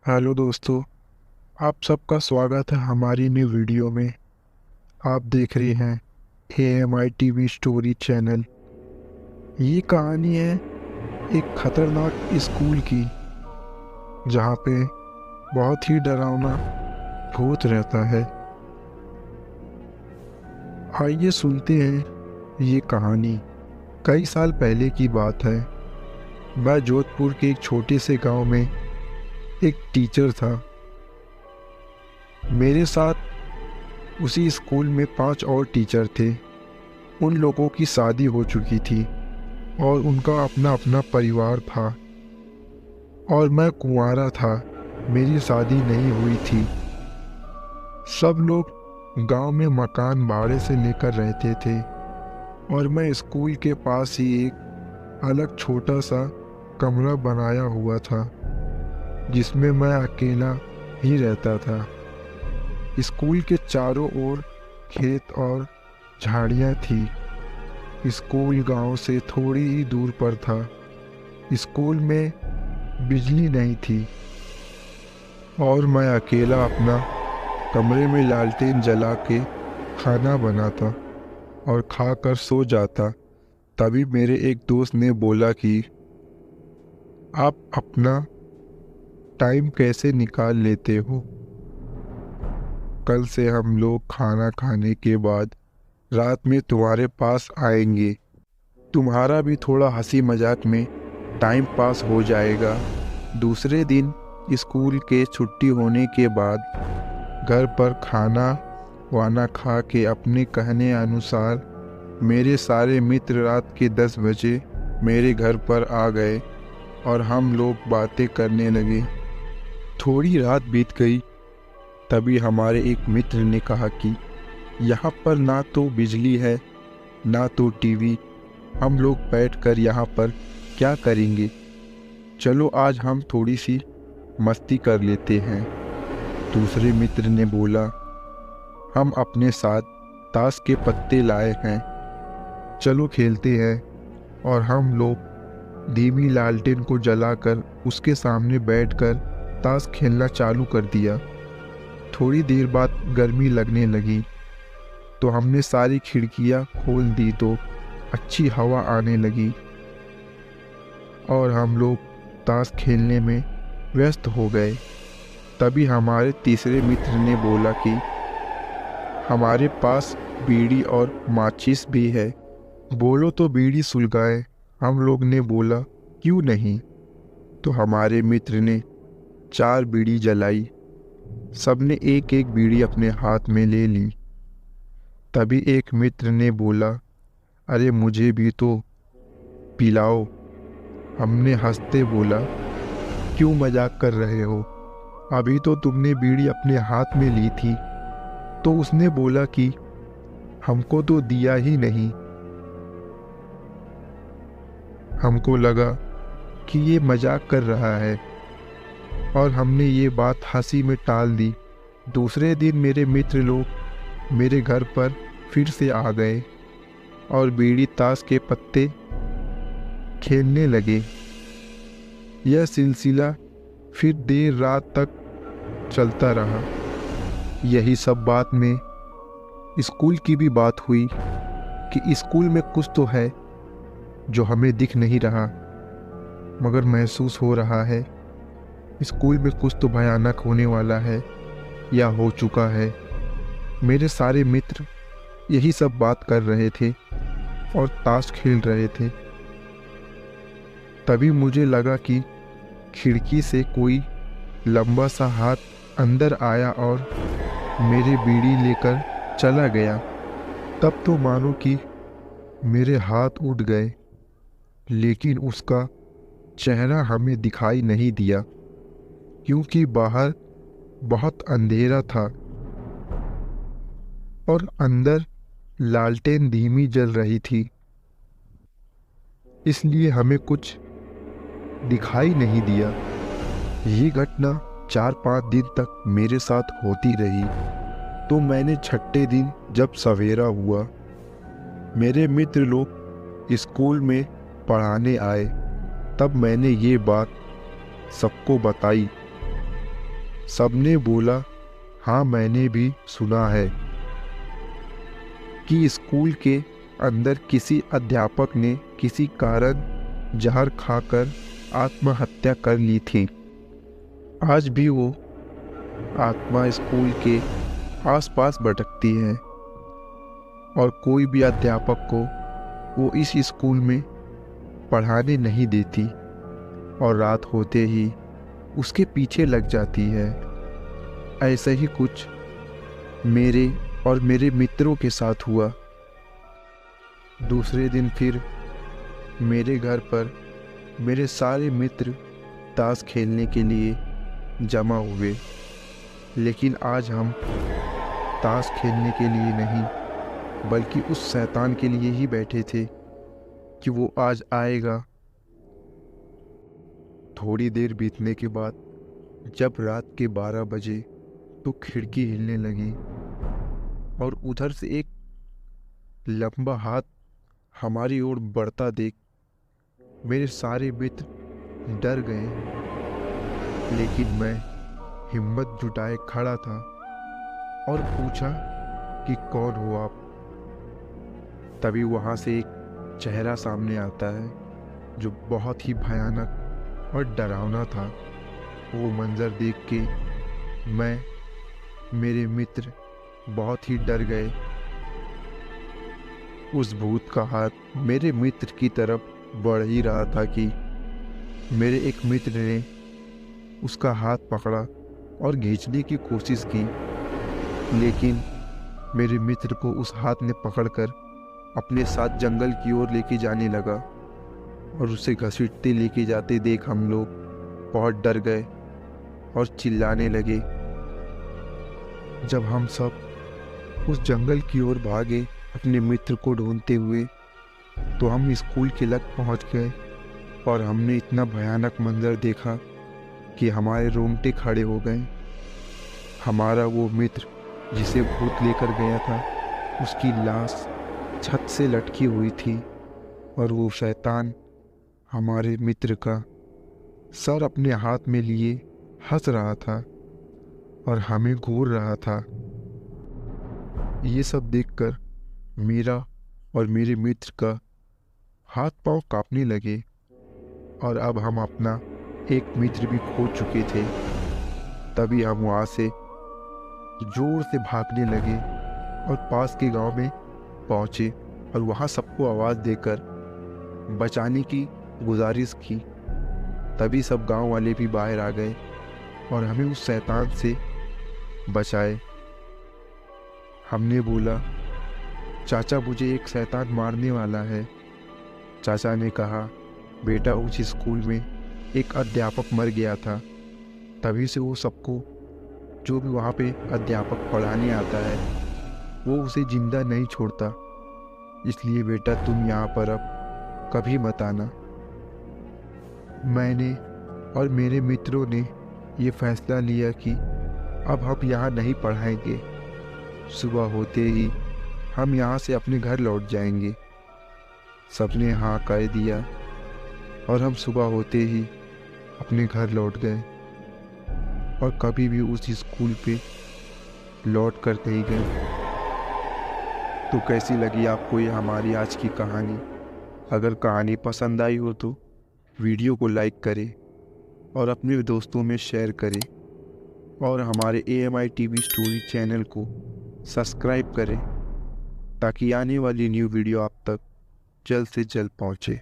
Hello दोस्तों। आप सबका स्वागत है हमारी नई वीडियो में। आप देख रहे हैं AMI TV स्टोरी चैनल। ये कहानी है एक खतरनाक स्कूल की, जहाँ पे बहुत ही डरावना भूत रहता है। आइए सुनते हैं ये कहानी। कई साल पहले की बात है। मैं जोधपुर के एक छोटे से गांव में एक टीचर था। मेरे साथ उसी स्कूल में 5 और टीचर थे। उन लोगों की शादी हो चुकी थी और उनका अपना अपना परिवार था, और मैं कुंवारा था। मेरी शादी नहीं हुई थी। सब लोग गांव में मकान भाड़े से लेकर रहते थे, और मैं स्कूल के पास ही एक अलग छोटा सा कमरा बनाया हुआ था, जिसमें मैं अकेला ही रहता था। स्कूल के चारों ओर खेत और झाड़ियाँ थी। स्कूल गांव से थोड़ी ही दूर पर था। स्कूल में बिजली नहीं थी, और मैं अकेला अपना कमरे में लालटेन जला के खाना बनाता और खाकर सो जाता। तभी मेरे एक दोस्त ने बोला कि आप अपना टाइम कैसे निकाल लेते हो? कल से हम लोग खाना खाने के बाद रात में तुम्हारे पास आएंगे। तुम्हारा भी थोड़ा हंसी मजाक में टाइम पास हो जाएगा। दूसरे दिन स्कूल के छुट्टी होने के बाद घर पर खाना वाना खा के अपने कहने अनुसार मेरे सारे मित्र रात के 10 बजे मेरे घर पर आ गए और हम लोग बातें करने लगे। थोड़ी रात बीत गई, तभी हमारे एक मित्र ने कहा कि यहाँ पर ना तो बिजली है, ना तो टीवी। हम लोग बैठकर यहाँ पर क्या करेंगे? चलो आज हम थोड़ी सी मस्ती कर लेते हैं। दूसरे मित्र ने बोला, हम अपने साथ ताश के पत्ते लाए हैं, चलो खेलते हैं। और हम लोग धीमी लालटेन को जलाकर उसके सामने बैठकर ताश खेलना चालू कर दिया। थोड़ी देर बाद गर्मी लगने लगी, तो हमने सारी खिड़कियां खोल दी, तो अच्छी हवा आने लगी और हम लोग ताश खेलने में व्यस्त हो गए। तभी हमारे तीसरे मित्र ने बोला कि हमारे पास बीड़ी और माचिस भी है, बोलो तो बीड़ी सुलगाए। हम लोग ने बोला क्यों नहीं। तो हमारे मित्र ने 4 बीड़ी जलाई। सबने एक एक बीड़ी अपने हाथ में ले ली। तभी एक मित्र ने बोला, अरे मुझे भी तो पिलाओ। हमने हंसते बोला, क्यों मजाक कर रहे हो? अभी तो तुमने बीड़ी अपने हाथ में ली थी। तो उसने बोला कि हमको तो दिया ही नहीं। हमको लगा कि ये मजाक कर रहा है, और हमने ये बात हंसी में टाल दी। दूसरे दिन मेरे मित्र लोग मेरे घर पर फिर से आ गए और बीड़ी ताश के पत्ते खेलने लगे। यह सिलसिला फिर देर रात तक चलता रहा। यही सब बात में स्कूल की भी बात हुई कि स्कूल में कुछ तो है जो हमें दिख नहीं रहा, मगर महसूस हो रहा है। स्कूल में कुछ तो भयानक होने वाला है या हो चुका है। मेरे सारे मित्र यही सब बात कर रहे थे और ताश खेल रहे थे। तभी मुझे लगा कि खिड़की से कोई लंबा सा हाथ अंदर आया और मेरी बीड़ी लेकर चला गया। तब तो मानो कि मेरे हाथ उठ गए, लेकिन उसका चेहरा हमें दिखाई नहीं दिया, क्योंकि बाहर बहुत अंधेरा था और अंदर लालटेन धीमी जल रही थी, इसलिए हमें कुछ दिखाई नहीं दिया। ये घटना 4-5 दिन तक मेरे साथ होती रही। तो मैंने छठे दिन जब सवेरा हुआ, मेरे मित्र लोग स्कूल में पढ़ाने आए, तब मैंने ये बात सबको बताई। सबने बोला, हाँ मैंने भी सुना है कि स्कूल के अंदर किसी अध्यापक ने किसी कारण जहर खाकर आत्महत्या कर ली थी। आज भी वो आत्मा स्कूल के आसपास भटकती है और कोई भी अध्यापक को वो इस स्कूल में पढ़ाने नहीं देती और रात होते ही उसके पीछे लग जाती है। ऐसा ही कुछ मेरे और मेरे मित्रों के साथ हुआ। दूसरे दिन फिर मेरे घर पर मेरे सारे मित्र ताश खेलने के लिए जमा हुए, लेकिन आज हम ताश खेलने के लिए नहीं बल्कि उस शैतान के लिए ही बैठे थे कि वो आज आएगा। थोड़ी देर बीतने के बाद जब रात के 12 बजे तो खिड़की हिलने लगी और उधर से एक लंबा हाथ हमारी ओर बढ़ता देख मेरे सारे मित्र डर गए, लेकिन मैं हिम्मत जुटाए खड़ा था और पूछा कि कौन हो आप। तभी वहाँ से एक चेहरा सामने आता है जो बहुत ही भयानक और डरावना था। वो मंजर देख के मैं, मेरे मित्र बहुत ही डर गए। उस भूत का हाथ मेरे मित्र की तरफ बढ़ ही रहा था कि मेरे एक मित्र ने उसका हाथ पकड़ा और खींचने की कोशिश की, लेकिन मेरे मित्र को उस हाथ ने पकड़कर अपने साथ जंगल की ओर लेके जाने लगा और उसे घसीटते लेके जाते देख हम लोग बहुत डर गए और चिल्लाने लगे। जब हम सब उस जंगल की ओर भागे अपने मित्र को ढूंढते हुए, तो हम स्कूल के लग पहुंच गए और हमने इतना भयानक मंजर देखा कि हमारे रोंगटे खड़े हो गए। हमारा वो मित्र जिसे भूत लेकर गया था, उसकी लाश छत से लटकी हुई थी और वो शैतान हमारे मित्र का सर अपने हाथ में लिए हंस रहा था और हमें घूर रहा था। ये सब देखकर मेरा और मेरे मित्र का हाथ पांव कांपने लगे और अब हम अपना एक मित्र भी खो चुके थे। तभी हम वहाँ से जोर से भागने लगे और पास के गांव में पहुँचे और वहाँ सबको आवाज़ देकर बचाने की गुजारिश की। तभी सब गांव वाले भी बाहर आ गए और हमें उस शैतान से बचाए। हमने बोला, चाचा मुझे एक शैतान मारने वाला है। चाचा ने कहा, बेटा उस स्कूल में एक अध्यापक मर गया था, तभी से वो सबको जो भी वहाँ पे अध्यापक पढ़ाने आता है वो उसे जिंदा नहीं छोड़ता, इसलिए बेटा तुम यहाँ पर अब कभी मत आना। मैंने और मेरे मित्रों ने ये फैसला लिया कि अब हम यहाँ नहीं पढ़ाएंगे। सुबह होते ही हम यहाँ से अपने घर लौट जाएंगे। सबने हाँ कह दिया और हम सुबह होते ही अपने घर लौट गए और कभी भी उस स्कूल पे लौट कर नहीं गए। तो कैसी लगी आपको ये हमारी आज की कहानी? अगर कहानी पसंद आई हो तो वीडियो को लाइक करें और अपने दोस्तों में शेयर करें और हमारे AMI TV स्टोरी चैनल को सब्सक्राइब करें ताकि आने वाली न्यू वीडियो आप तक जल्द से जल्द पहुँचे।